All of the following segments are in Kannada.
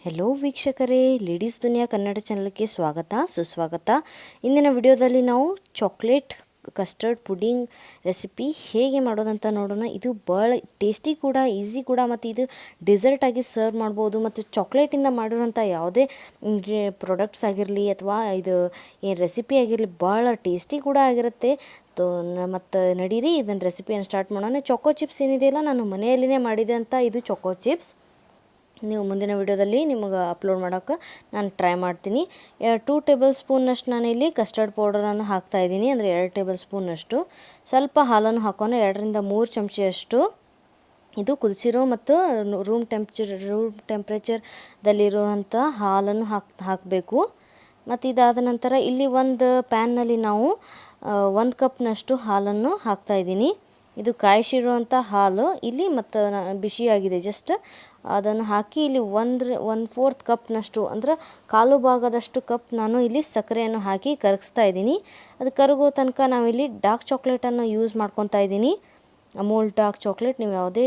ಹೆಲೋ ವೀಕ್ಷಕರೇ, ಲೇಡೀಸ್ ದುನಿಯಾ ಕನ್ನಡ ಚಾನಲ್ಗೆ ಸ್ವಾಗತ ಸುಸ್ವಾಗತ. ಇಂದಿನ ವಿಡಿಯೋದಲ್ಲಿ ನಾವು ಚಾಕ್ಲೇಟ್ ಕಸ್ಟರ್ಡ್ ಪುಡಿಂಗ್ ರೆಸಿಪಿ ಹೇಗೆ ಮಾಡೋದಂತ ನೋಡೋಣ. ಇದು ಭಾಳ ಟೇಸ್ಟಿ ಕೂಡ, ಈಸಿ ಕೂಡ, ಮತ್ತು ಇದು ಡೆಸರ್ಟ್ ಆಗಿ ಸರ್ವ್ ಮಾಡ್ಬೋದು. ಮತ್ತು ಚಾಕ್ಲೇಟಿಂದ ಮಾಡಿರೋಂಥ ಯಾವುದೇ ಪ್ರಾಡಕ್ಟ್ಸ್ ಆಗಿರಲಿ ಅಥವಾ ಇದು ಏನು ರೆಸಿಪಿ ಆಗಿರಲಿ ಭಾಳ ಟೇಸ್ಟಿ ಕೂಡ ಆಗಿರುತ್ತೆ. ಮತ್ತು ನಡೀರಿ ಇದನ್ನು ರೆಸಿಪಿಯನ್ನು ಸ್ಟಾರ್ಟ್ ಮಾಡೋಣ. ಚೊಕೋ ಚಿಪ್ಸ್ ಏನಿದೆಯಲ್ಲ, ನಾನು ಮನೆಯಲ್ಲಿನೇ ಮಾಡಿದೆ ಅಂತ ಇದು ಚೊಕೋ ಚಿಪ್ಸ್. ನೀವು ಮುಂದಿನ ವಿಡಿಯೋದಲ್ಲಿ ನಿಮಗೆ ಅಪ್ಲೋಡ್ ಮಾಡೋಕ್ಕೆ ನಾನು ಟ್ರೈ ಮಾಡ್ತೀನಿ. 2 ಟೇಬಲ್ ಸ್ಪೂನ್ನಷ್ಟು ನಾನು ಇಲ್ಲಿ ಕಸ್ಟರ್ಡ್ ಪೌಡರನ್ನು ಹಾಕ್ತಾಯಿದ್ದೀನಿ, ಅಂದರೆ 2 ಟೇಬಲ್ ಸ್ಪೂನಷ್ಟು. ಸ್ವಲ್ಪ ಹಾಲನ್ನು ಹಾಕೋಣ, 2ರಿಂದ 3 ಚಮಚೆಯಷ್ಟು. ಇದು ಕುದಿಸಿರೋ ಮತ್ತು ರೂಮ್ ಟೆಂಪ್ರೇಚರ್ದಲ್ಲಿರುವಂಥ ಹಾಲನ್ನು ಹಾಕಬೇಕು. ಮತ್ತು ಇದಾದ ನಂತರ ಇಲ್ಲಿ ಒಂದು ಪ್ಯಾನ್ನಲ್ಲಿ ನಾವು 1 ಕಪ್ನಷ್ಟು ಹಾಲನ್ನು ಹಾಕ್ತಾಯಿದ್ದೀನಿ. ಇದು ಕಾಯಿಸಿರುವಂಥ ಹಾಲು ಇಲ್ಲಿ ಮತ್ತು ಬಿಸಿಯಾಗಿದೆ. ಜಸ್ಟ್ ಅದನ್ನು ಹಾಕಿ ಇಲ್ಲಿ 1/4 ಕಪ್ನಷ್ಟು, ಅಂದ್ರೆ ಕಾಲು ಭಾಗದಷ್ಟು ಕಪ್ ನಾನು ಇಲ್ಲಿ ಸಕ್ಕರೆಯನ್ನು ಹಾಕಿ ಕರಗಿಸ್ತಾ ಇದ್ದೀನಿ. ಅದು ಕರಗೋ ತನಕ ನಾವಿಲ್ಲಿ ಡಾರ್ಕ್ ಚಾಕ್ಲೇಟನ್ನು ಯೂಸ್ ಮಾಡ್ಕೊತಾ ಇದ್ದೀನಿ. ಅಮೂಲ್ ಡಾರ್ಕ್ ಚಾಕ್ಲೇಟ್, ನೀವು ಯಾವುದೇ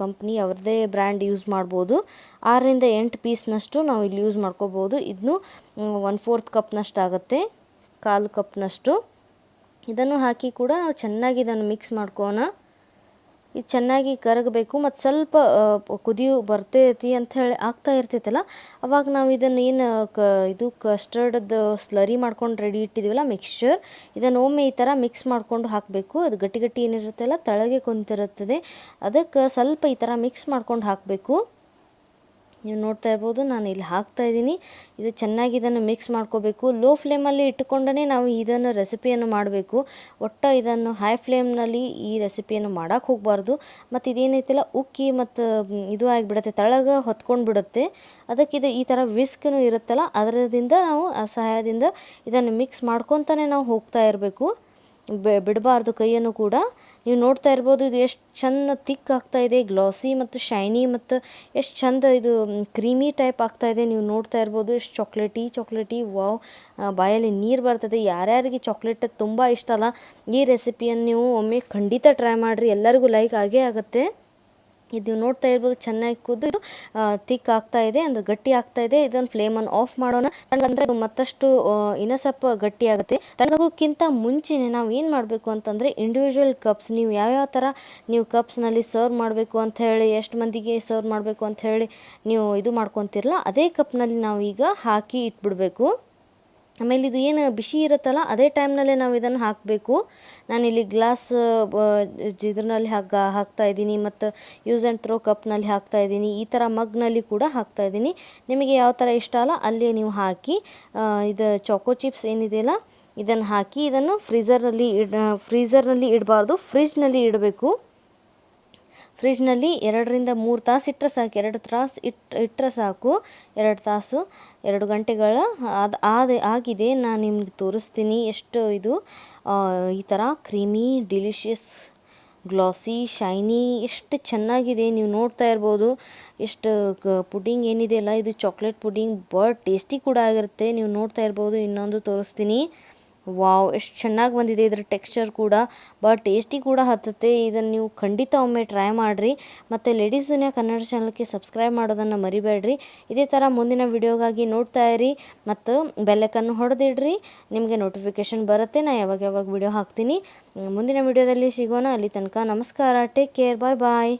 ಕಂಪ್ನಿ ಅವ್ರದ್ದೇ ಬ್ರ್ಯಾಂಡ್ ಯೂಸ್ ಮಾಡ್ಬೋದು. 6ರಿಂದ 8 ಪೀಸ್ನಷ್ಟು ನಾವು ಇಲ್ಲಿ ಯೂಸ್ ಮಾಡ್ಕೋಬೋದು. ಇದನ್ನು 1/4 ಕಪ್ನಷ್ಟು ಆಗುತ್ತೆ, ಕಾಲು ಕಪ್ನಷ್ಟು. ಇದನ್ನು ಹಾಕಿ ಕೂಡ ನಾವು ಚೆನ್ನಾಗಿ ಇದನ್ನು ಮಿಕ್ಸ್ ಮಾಡ್ಕೋಣ. ಇದು ಚೆನ್ನಾಗಿ ಕರಗಬೇಕು ಮತ್ತು ಸ್ವಲ್ಪ ಕುದಿಯು ಬರ್ತೈತಿ ಅಂತ ಹೇಳಿ ಆಗ್ತಾ ಇರ್ತೈತಲ್ಲ, ಅವಾಗ ನಾವು ಇದನ್ನು ಇದು ಕಸ್ಟರ್ಡ್ದು ಸ್ಲರಿ ಮಾಡ್ಕೊಂಡು ರೆಡಿ ಇಟ್ಟಿದ್ದೀವಲ್ಲ ಮಿಕ್ಸ್ಚರ್, ಇದನ್ನು ಒಮ್ಮೆ ಈ ಥರ ಮಿಕ್ಸ್ ಮಾಡ್ಕೊಂಡು ಹಾಕಬೇಕು. ಅದು ಗಟ್ಟಿ ಗಟ್ಟಿ ಏನಿರುತ್ತಲ್ಲ ತಳಗೆ ಕುಂತಿರುತ್ತದೆ, ಅದಕ್ಕೆ ಸ್ವಲ್ಪ ಈ ಥರ ಮಿಕ್ಸ್ ಮಾಡ್ಕೊಂಡು ಹಾಕಬೇಕು. ನೀವು ನೋಡ್ತಾ ಇರ್ಬೋದು, ನಾನು ಇಲ್ಲಿ ಹಾಕ್ತಾಯಿದ್ದೀನಿ. ಇದು ಚೆನ್ನಾಗಿ ಇದನ್ನು ಮಿಕ್ಸ್ ಮಾಡ್ಕೋಬೇಕು. ಲೋ ಫ್ಲೇಮಲ್ಲಿ ಇಟ್ಟುಕೊಂಡೇ ನಾವು ಇದನ್ನು ರೆಸಿಪಿಯನ್ನು ಮಾಡಬೇಕು. ಒಟ್ಟು ಇದನ್ನು ಹೈ ಫ್ಲೇಮ್ನಲ್ಲಿ ಈ ರೆಸಿಪಿಯನ್ನು ಮಾಡೋಕ್ಕೆ ಹೋಗಬಾರ್ದು. ಮತ್ತು ಇದೇನೈತಿಲ್ಲ ಉಕ್ಕಿ ಮತ್ತು ಇದು ಆಗಿಬಿಡುತ್ತೆ, ತಳಗೆ ಹೊತ್ಕೊಂಡು ಬಿಡುತ್ತೆ. ಅದಕ್ಕೆ ಇದು ಈ ಥರ ವಿಸ್ಕ್ನೂ ಇರುತ್ತಲ್ಲ, ಅದರಿಂದ ನಾವು ಆ ಸಹಾಯದಿಂದ ಇದನ್ನು ಮಿಕ್ಸ್ ಮಾಡ್ಕೊತಾನೆ ನಾವು ಹೋಗ್ತಾ ಇರಬೇಕು, ಬಿಡಬಾರ್ದು ಕೈಯನ್ನು ಕೂಡ. ನೀವು ನೋಡ್ತಾ ಇರ್ಬೋದು, ಇದು ಎಷ್ಟು ಚೆಂದ ತಿಕ್ ಆಗ್ತಾಯಿದೆ, ಗ್ಲಾಸಿ ಮತ್ತು ಶೈನಿ, ಮತ್ತು ಎಷ್ಟು ಚೆಂದ ಇದು ಕ್ರೀಮಿ ಟೈಪ್ ಆಗ್ತಾಯಿದೆ. ನೀವು ನೋಡ್ತಾ ಇರ್ಬೋದು ಎಷ್ಟು ಚಾಕ್ಲೇಟಿ ವಾವ್, ಬಾಯಲ್ಲಿ ನೀರು ಬರ್ತದೆ. ಯಾರ್ಯಾರಿಗೆ ಚಾಕ್ಲೇಟ್ ತುಂಬ ಇಷ್ಟ ಅಲ್ಲ, ಈ ರೆಸಿಪಿಯನ್ನು ನೀವು ಒಮ್ಮೆ ಖಂಡಿತ ಟ್ರೈ ಮಾಡಿರಿ, ಎಲ್ಲರಿಗೂ ಲೈಕ್ ಆಗೇ ಆಗುತ್ತೆ. ಇದು ನೋಡ್ತಾ ಇರ್ಬೋದು ಚೆನ್ನಾಗಿ ಕುದ್ದು ತಿಕ್ ಆಗ್ತಾಯಿದೆ, ಅಂದರೆ ಗಟ್ಟಿ ಆಗ್ತಾಯಿದೆ. ಇದನ್ನು ಫ್ಲೇಮನ್ನು ಆಫ್ ಮಾಡೋಣ, ಅಂದರೆ ಮತ್ತಷ್ಟು ಇನ್ನೂ ಸ್ವಲ್ಪ ಗಟ್ಟಿ ಆಗುತ್ತೆ. ತಣ್ಣಗೋಕ್ಕಿಂತ ಮುಂಚೆನೇ ನಾವು ಏನು ಮಾಡಬೇಕು ಅಂತಂದರೆ, ಇಂಡಿವಿಜುವಲ್ ಕಪ್ಸ್, ನೀವು ಯಾವ್ಯಾವ ಥರ ನೀವು ಕಪ್ಸ್ನಲ್ಲಿ ಸರ್ವ್ ಮಾಡಬೇಕು ಅಂತ ಹೇಳಿ, ಎಷ್ಟು ಮಂದಿಗೆ ಸರ್ವ್ ಮಾಡಬೇಕು ಅಂತ ಹೇಳಿ ನೀವು ಇದು ಮಾಡ್ಕೊತಿರಲ್ಲ, ಅದೇ ಕಪ್ನಲ್ಲಿ ನಾವು ಈಗ ಹಾಕಿ ಇಟ್ಬಿಡಬೇಕು. ಆಮೇಲೆ ಇದು ಏನು ಬಿಸಿ ಇರುತ್ತಲ್ಲ, ಅದೇ ಟೈಮ್ನಲ್ಲೇ ನಾವು ಇದನ್ನು ಹಾಕಬೇಕು. ನಾನಿಲ್ಲಿ ಗ್ಲಾಸ್ ಇದರಲ್ಲಿ ಹಾಕ್ತಾಯಿದ್ದೀನಿ, ಮತ್ತು ಯೂಸ್ ಆ್ಯಂಡ್ ಥ್ರೋ ಕಪ್ನಲ್ಲಿ ಹಾಕ್ತಾಯಿದ್ದೀನಿ, ಈ ಥರ ಮಗ್ನಲ್ಲಿ ಕೂಡ ಹಾಕ್ತಾಯಿದ್ದೀನಿ. ನಿಮಗೆ ಯಾವ ಥರ ಇಷ್ಟ ಅಲ್ಲ ಅಲ್ಲೇ ನೀವು ಹಾಕಿ, ಇದು ಚಾಕೋ ಚಿಪ್ಸ್ ಏನಿದೆಯಲ್ಲ ಇದನ್ನು ಹಾಕಿ, ಇದನ್ನು ಫ್ರೀಝರ್ನಲ್ಲಿ ಇಡಬಾರ್ದು, ಫ್ರಿಜ್ನಲ್ಲಿ ಇಡಬೇಕು. ಫ್ರಿಜ್ನಲ್ಲಿ 2ರಿಂದ 3 ತಾಸು ಇಟ್ಟರೆ ಸಾಕು. 2 ತಾಸು ಇಟ್ಟರೆ ಸಾಕು. 2 ತಾಸು 2 ಗಂಟೆಗಳ ಆಗಿದೆ. ನಾನು ನಿಮ್ಗೆ ತೋರಿಸ್ತೀನಿ ಎಷ್ಟು ಇದು ಈ ಥರ ಕ್ರೀಮಿ, ಡಿಲಿಷಿಯಸ್, ಗ್ಲಾಸಿ, ಶೈನಿ ಎಷ್ಟು ಚೆನ್ನಾಗಿದೆ. ನೀವು ನೋಡ್ತಾ ಇರ್ಬೋದು ಎಷ್ಟು ಪುಡಿಂಗ್ ಏನಿದೆಯಲ್ಲ, ಇದು ಚಾಕ್ಲೇಟ್ ಪುಡಿಂಗ್ ಭಾಳ ಟೇಸ್ಟಿ ಕೂಡ ಆಗಿರುತ್ತೆ. ನೀವು ನೋಡ್ತಾ ಇರ್ಬೋದು, ಇನ್ನೊಂದು ತೋರಿಸ್ತೀನಿ. ವಾವ್, ಎಷ್ಟು ಚೆನ್ನಾಗಿ ಬಂದಿದೆ. ಇದರ ಟೆಕ್ಸ್ಚರ್ ಕೂಡ ಭಾಳ ಟೇಸ್ಟಿ ಕೂಡ ಹತ್ತುತ್ತೆ. ಇದನ್ನು ನೀವು ಖಂಡಿತ ಒಮ್ಮೆ ಟ್ರೈ ಮಾಡಿರಿ. ಮತ್ತು ಲೇಡೀಸ್ ದುನಿಯಾ ಕನ್ನಡ ಚಾನಲ್ಗೆ ಸಬ್ಸ್ಕ್ರೈಬ್ ಮಾಡೋದನ್ನು ಮರಿಬೇಡ್ರಿ. ಇದೇ ಥರ ಮುಂದಿನ ವಿಡಿಯೋಗಾಗಿ ನೋಡ್ತಾ ಇರಿ ಮತ್ತು ಬೆಲ್ಲೈಕನ್ನು ಹೊಡೆದಿಡ್ರಿ, ನಿಮಗೆ ನೋಟಿಫಿಕೇಷನ್ ಬರುತ್ತೆ ನಾನು ಯಾವಾಗ ವಿಡಿಯೋ ಹಾಕ್ತೀನಿ. ಮುಂದಿನ ವಿಡಿಯೋದಲ್ಲಿ ಸಿಗೋಣ. ಅಲ್ಲಿ ತನಕ ನಮಸ್ಕಾರ, ಟೇಕ್ ಕೇರ್, ಬಾಯ್ ಬಾಯ್.